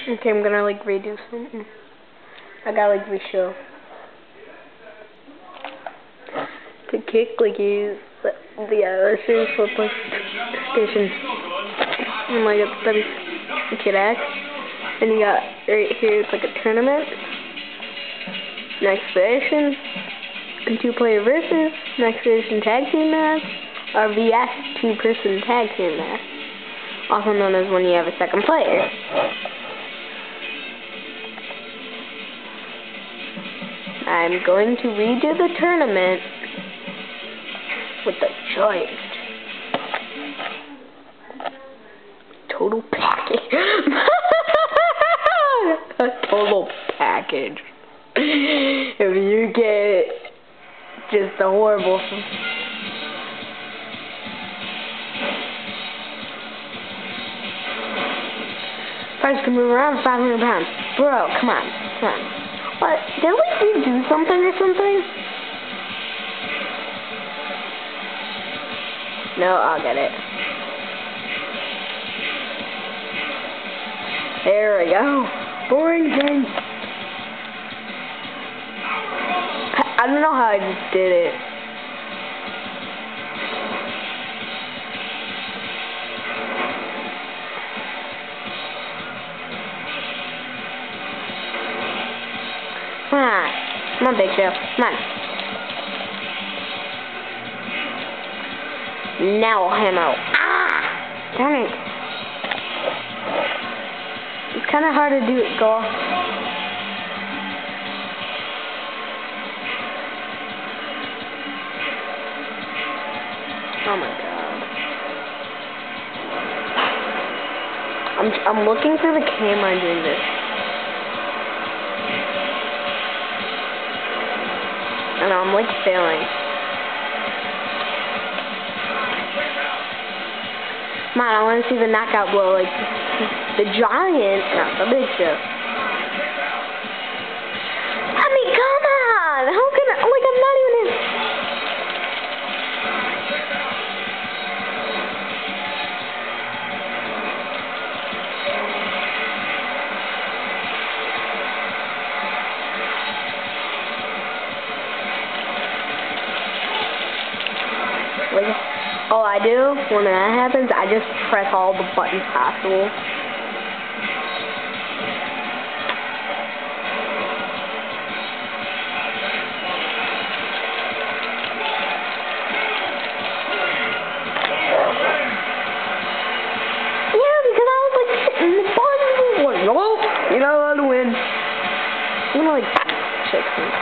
Okay, I'm gonna like redo something. I gotta like reshow. To kick, like use the let's see for PlayStation. And like it's Kid X. And you got right here it's like a tournament. Next edition. And 2-player versus. Next edition tag team match. Or VS 2-person tag team match. Also known as when you have a second player. I'm going to redo the tournament with the giant total package. A total package. If you get just a horrible. First can move around 500 pounds. Bro, come on. What? Did we do something or something? No, I'll get it. There we go. Boring thing. I don't know how I just did it. Come on, Big Show. Come on. Now I'll hammer. Ah! Darn it. It's kind of hard to do it, girl. Oh my god. I'm looking through the camera and doing this. And I'm like failing. Come on, I want to see the knockout blow, like the giant, not the Big Show. I mean, come on! How can I, like, I'm not even in. Like, all I do when that happens, I just press all the buttons possible. Yeah, because I was like hitting the buttons, like, nope, you know how to win. I'm gonna like check some.